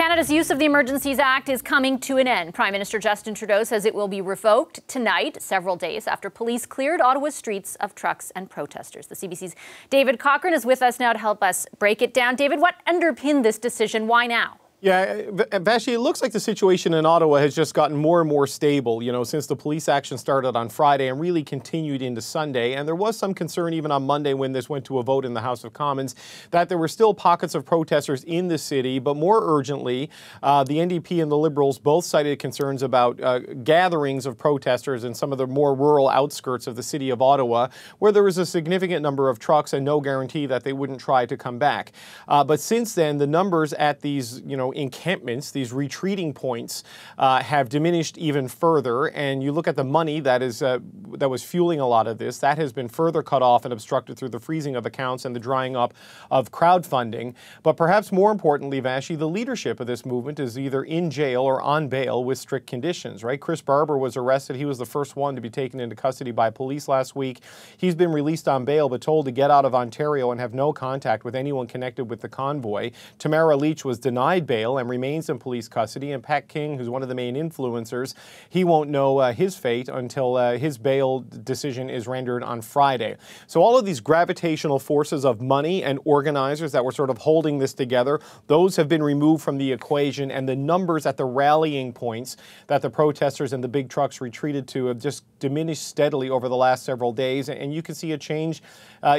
Canada's use of the Emergencies Act is coming to an end. Prime Minister Justin Trudeau says it will be revoked tonight, several days after police cleared Ottawa's streets of trucks and protesters. The CBC's David Cochrane is with us now to help us break it down. David, what underpinned this decision? Why now? Yeah, Vashi, it looks like the situation in Ottawa has just gotten more and more stable, since the police action started on Friday and really continued into Sunday. And there was some concern even on Monday when this went to a vote in the House of Commons that there were still pockets of protesters in the city. But more urgently, the NDP and the Liberals both cited concerns about gatherings of protesters in some of the more rural outskirts of the city of Ottawa, where there was a significant number of trucks and no guarantee that they wouldn't try to come back. But since then, the numbers at these, encampments, these retreating points, have diminished even further. And you look at the money that was fueling a lot of this, that has been further cut off and obstructed through the freezing of accounts and the drying up of crowdfunding. But perhaps more importantly, Vashi, the leadership of this movement is either in jail or on bail with strict conditions, right? Chris Barber was arrested. He was the first one to be taken into custody by police last week. He's been released on bail, but told to get out of Ontario and have no contact with anyone connected with the convoy. Tamara Leach was denied bail and remains in police custody. And Pat King, who's one of the main influencers, he won't know his fate until his bail decision is rendered on Friday. So all of these gravitational forces of money and organizers that were sort of holding this together, those have been removed from the equation, and the numbers at the rallying points that the protesters and the big trucks retreated to have just diminished steadily over the last several days. And you can see a change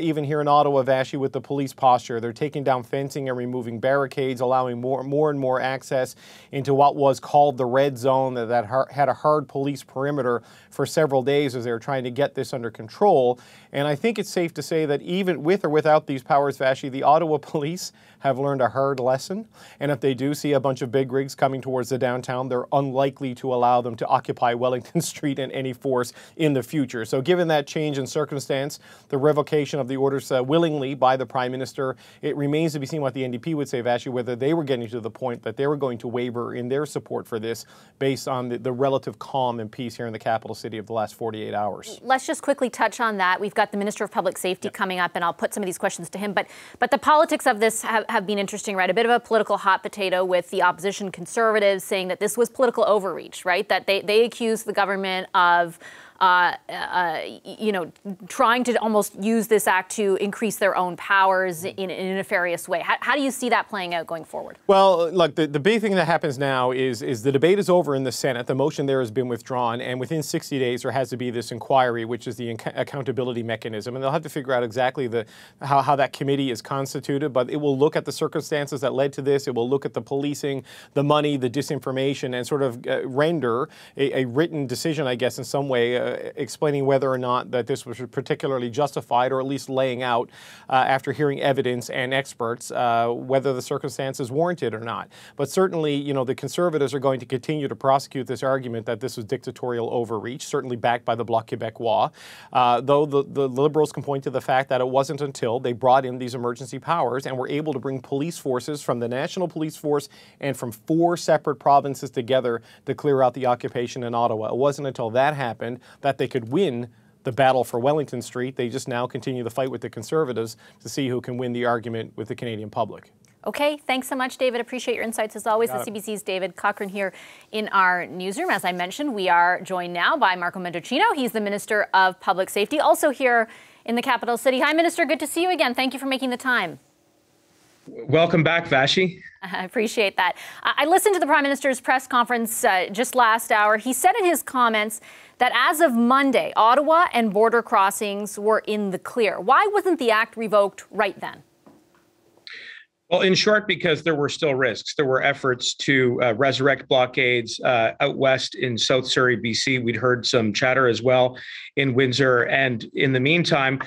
even here in Ottawa, Vashi, with the police posture. They're taking down fencing and removing barricades, allowing more and more access into what was called the red zone that had a hard police perimeter for several days as they were trying to get this under control. And I think it's safe to say that even with or without these powers, Vashi, the Ottawa police have learned a hard lesson. And if they do see a bunch of big rigs coming towards the downtown, they're unlikely to allow them to occupy Wellington Street in any force in the future. So given that change in circumstance, the revocation of the orders willingly by the Prime Minister, it remains to be seen what the NDP would say, Vashi, whether they were getting to the point that they were going to waver in their support for this based on the relative calm and peace here in the capital city of the last 48 hours. Let's just quickly touch on that. We've got the Minister of Public Safety coming up, and I'll put some of these questions to him. But the politics of this have been interesting, right? A bit of a political hot potato with the opposition Conservatives saying that this was political overreach, right? That they accused the government of trying to almost use this act to increase their own powers in a nefarious way. How do you see that playing out going forward? Well, look, the big thing that happens now is the debate is over in the Senate. The motion there has been withdrawn, and within 60 days there has to be this inquiry, which is the accountability mechanism. And they'll have to figure out exactly how that committee is constituted, but it will look at the circumstances that led to this. It will look at the policing, the money, the disinformation, and sort of render a written decision, I guess, in some way, explaining whether or not that this was particularly justified, or at least laying out, after hearing evidence and experts, whether the circumstances warranted or not. But certainly, the Conservatives are going to continue to prosecute this argument that this was dictatorial overreach, certainly backed by the Bloc Québécois, though the Liberals can point to the fact that it wasn't until they brought in these emergency powers and were able to bring police forces from the National Police Force and from 4 separate provinces together to clear out the occupation in Ottawa. It wasn't until that happened that they could win the battle for Wellington Street. They just now continue the fight with the Conservatives to see who can win the argument with the Canadian public. Okay, thanks so much, David. Appreciate your insights as always. The CBC's David Cochrane here in our newsroom. As I mentioned, we are joined now by Marco Mendocino. He's the Minister of Public Safety, also here in the capital city. Hi, Minister. Good to see you again. Thank you for making the time. Welcome back, Vashi. I appreciate that. I listened to the Prime Minister's press conference just last hour. He said in his comments that as of Monday, Ottawa and border crossings were in the clear. Why wasn't the act revoked right then? Well, in short, because there were still risks. There were efforts to resurrect blockades out west in South Surrey, BC. We'd heard some chatter as well in Windsor. And in the meantime,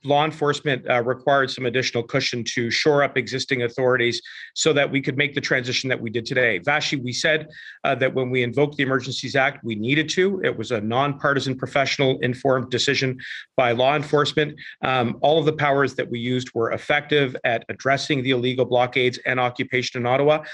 law enforcement required some additional cushion to shore up existing authorities so that we could make the transition that we did today. Vashi, we said that when we invoked the Emergencies Act, we needed to. It was a nonpartisan, professional, informed decision by law enforcement. All of the powers that we used were effective at addressing the illegal blockades and occupation in Ottawa.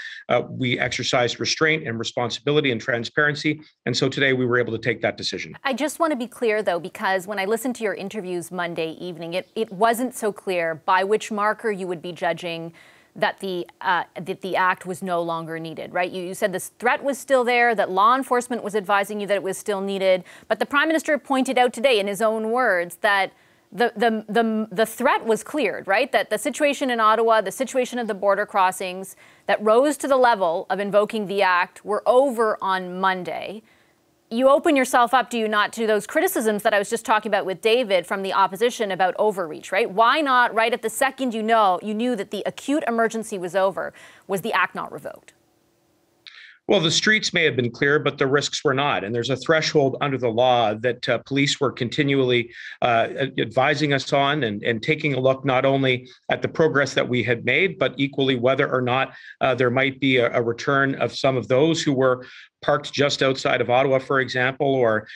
We exercised restraint and responsibility and transparency. And so today we were able to take that decision. I just want to be clear, though, because when I listened to your interviews Monday evening, it wasn't so clear by which marker you would be judging that the act was no longer needed, right? You said this threat was still there, that law enforcement was advising you that it was still needed, but the Prime Minister pointed out today in his own words that the threat was cleared, right? That the situation in Ottawa, the situation at the border crossings that rose to the level of invoking the act were over on Monday. You open yourself up, do you not, to those criticisms that I was just talking about with David from the opposition about overreach, right? Why not, right at the second you knew that the acute emergency was over, was the act not revoked? Well, the streets may have been clear, but the risks were not. And there's a threshold under the law that police were continually advising us on and taking a look not only at the progress that we had made, but equally whether or not there might be a return of some of those who were parked just outside of Ottawa, for example, or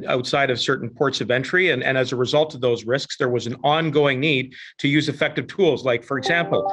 outside of certain ports of entry. And as a result of those risks, there was an ongoing need to use effective tools, like, for example,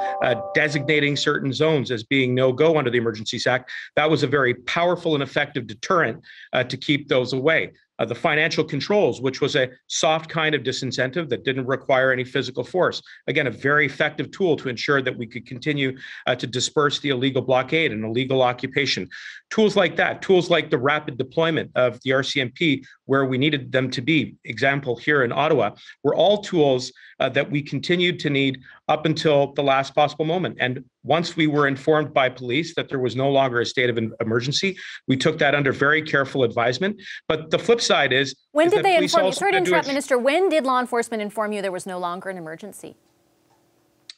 designating certain zones as being no-go under the Emergencies Act. That was a very powerful and effective deterrent to keep those away. The financial controls, which was a soft kind of disincentive that didn't require any physical force. Again, a very effective tool to ensure that we could continue to disperse the illegal blockade and illegal occupation. Tools like that, tools like the rapid deployment of the RCMP where we needed them to be, example here in Ottawa, were all tools that we continued to need up until the last possible moment. And once we were informed by police that there was no longer a state of emergency, we took that under very careful advisement. But the flip side is— When did they inform you? Sorry to interrupt, Minister. When did law enforcement inform you there was no longer an emergency?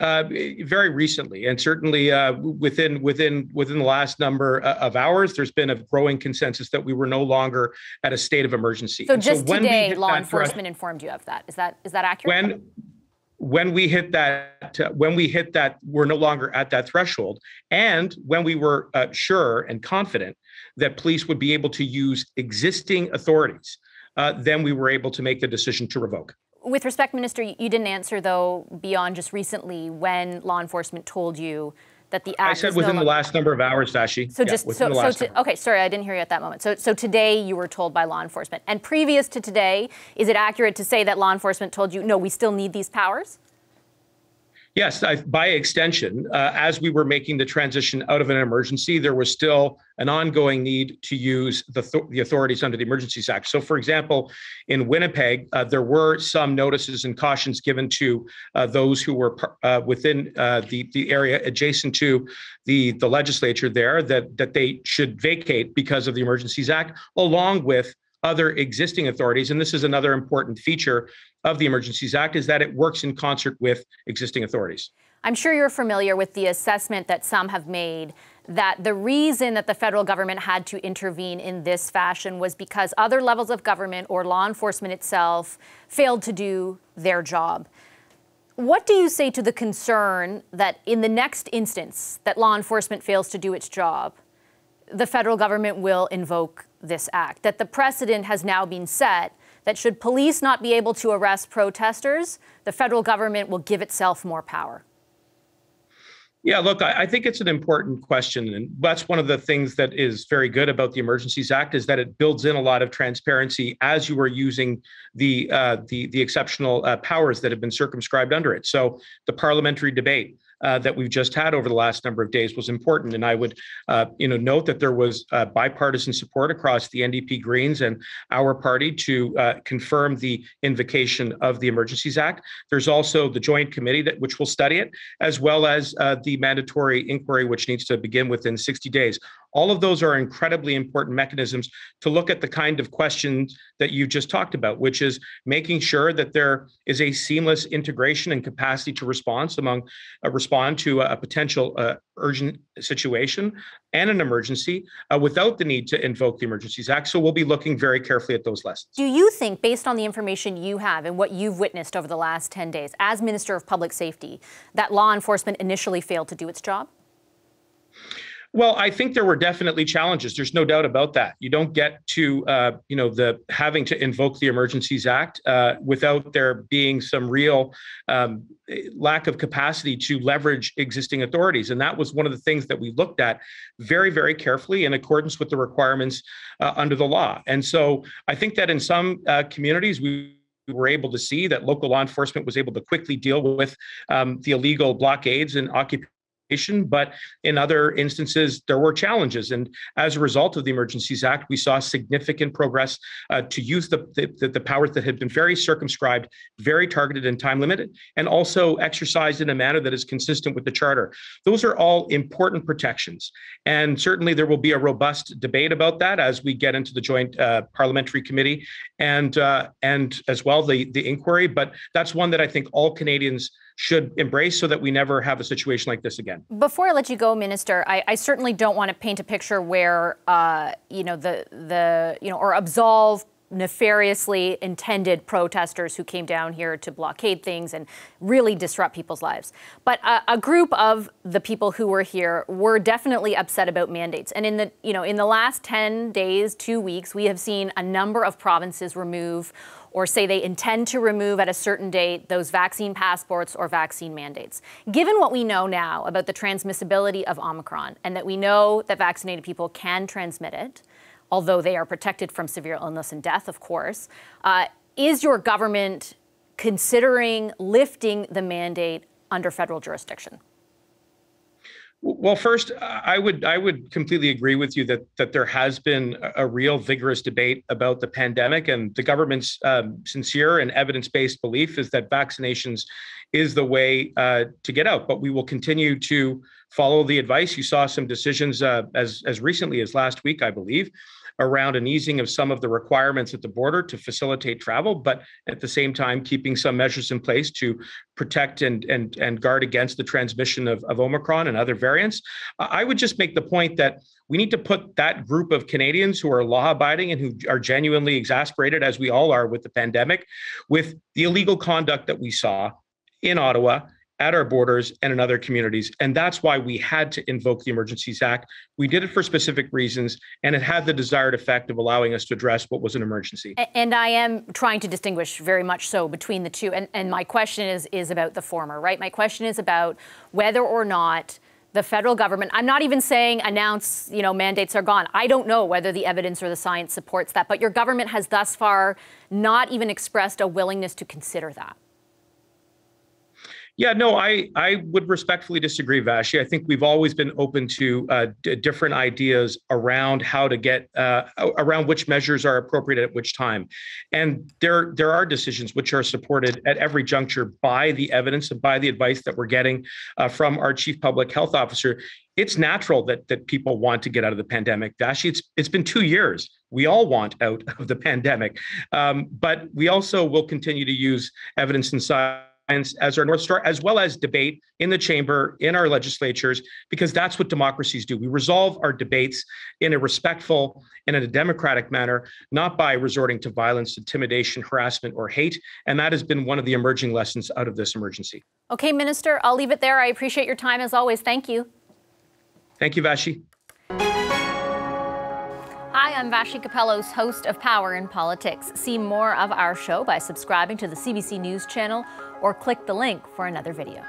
Very recently, and certainly within the last number of hours, there's been a growing consensus that we were no longer at a state of emergency. So just today, law enforcement informed you of that. Is that accurate? When we hit that, we're no longer at that threshold, and when we were sure and confident that police would be able to use existing authorities, then we were able to make the decision to revoke. With respect, Minister, you didn't answer, though, beyond just recently when law enforcement told you that the act— I said within the last number of hours, Vashi. So okay, sorry, I didn't hear you at that moment. So today you were told by law enforcement. And previous to today, is it accurate to say that law enforcement told you, no, we still need these powers? Yes, by extension, as we were making the transition out of an emergency, there was still an ongoing need to use the authorities under the Emergencies Act. So, for example, in Winnipeg, there were some notices and cautions given to those who were within the area adjacent to the legislature there that they should vacate because of the Emergencies Act, along with other existing authorities. And this is another important feature of the Emergencies Act, is that it works in concert with existing authorities. I'm sure you're familiar with the assessment that some have made that the reason that the federal government had to intervene in this fashion was because other levels of government or law enforcement itself failed to do their job. What do you say to the concern that in the next instance that law enforcement fails to do its job, the federal government will invoke this act, that the precedent has now been set that should police not be able to arrest protesters, the federal government will give itself more power? Yeah, look, I think it's an important question. And that's one of the things that is very good about the Emergencies Act, is that it builds in a lot of transparency as you are using the exceptional powers that have been circumscribed under it. So the parliamentary debate that we've just had over the last number of days was important. And I would note that there was bipartisan support across the NDP Greens and our party to confirm the invocation of the Emergencies Act. There's also the Joint Committee which will study it, as well as the mandatory inquiry, which needs to begin within 60 days. All of those are incredibly important mechanisms to look at the kind of questions that you just talked about, which is making sure that there is a seamless integration and capacity to respond to a potential urgent situation and an emergency without the need to invoke the Emergencies Act. So we'll be looking very carefully at those lessons. Do you think, based on the information you have and what you've witnessed over the last 10 days as Minister of Public Safety, that law enforcement initially failed to do its job? Well, I think there were definitely challenges. There's no doubt about that. You don't get to, the having to invoke the Emergencies Act without there being some real lack of capacity to leverage existing authorities. And that was one of the things that we looked at very, very carefully in accordance with the requirements under the law. And so I think that in some communities, we were able to see that local law enforcement was able to quickly deal with the illegal blockades and occupation but in other instances, there were challenges. And as a result of the Emergencies Act, we saw significant progress to use the powers that had been very circumscribed, very targeted and time limited, and also exercised in a manner that is consistent with the Charter. Those are all important protections. And certainly there will be a robust debate about that as we get into the joint parliamentary committee and as well the inquiry. But that's one that I think all Canadians should embrace so that we never have a situation like this again. Before I let you go, Minister, I certainly don't want to paint a picture where, or absolve nefariously intended protesters who came down here to blockade things and really disrupt people's lives. But a group of the people who were here were definitely upset about mandates. And in the last 10 days, 2 weeks, we have seen a number of provinces remove or say they intend to remove at a certain date those vaccine passports or vaccine mandates. Given what we know now about the transmissibility of Omicron and that we know that vaccinated people can transmit it, although they are protected from severe illness and death, of course, is your government considering lifting the mandate under federal jurisdiction? Well, first, I would completely agree with you that there has been a real vigorous debate about the pandemic, and the government's sincere and evidence-based belief is that vaccinations is the way to get out. But we will continue to follow the advice. You saw some decisions as recently as last week, I believe, around an easing of some of the requirements at the border to facilitate travel, but at the same time, keeping some measures in place to protect and guard against the transmission of Omicron and other variants. I would just make the point that we need to put that group of Canadians who are law-abiding and who are genuinely exasperated, as we all are with the pandemic, with the illegal conduct that we saw in Ottawa, at our borders, and in other communities. And that's why we had to invoke the Emergencies Act. We did it for specific reasons, and it had the desired effect of allowing us to address what was an emergency. And I am trying to distinguish very much so between the two. And my question is about the former, right? My question is about whether or not the federal government, I'm not even saying announce, mandates are gone. I don't know whether the evidence or the science supports that, but your government has thus far not even expressed a willingness to consider that. Yeah, no, I would respectfully disagree, Vashi. I think we've always been open to different ideas around how to get around which measures are appropriate at which time. And there are decisions which are supported at every juncture by the evidence and by the advice that we're getting from our chief public health officer. It's natural that people want to get out of the pandemic. Vashi, it's been 2 years. We all want out of the pandemic, but we also will continue to use evidence and science as our North Star, as well as debate in the chamber, in our legislatures, because that's what democracies do. We resolve our debates in a respectful and in a democratic manner, not by resorting to violence, intimidation, harassment, or hate. And that has been one of the emerging lessons out of this emergency. Okay, Minister, I'll leave it there. I appreciate your time as always. Thank you. Thank you, Vashi. Hi, I'm Vashi Capellos, host of Power in Politics. See more of our show by subscribing to the CBC News channel or click the link for another video.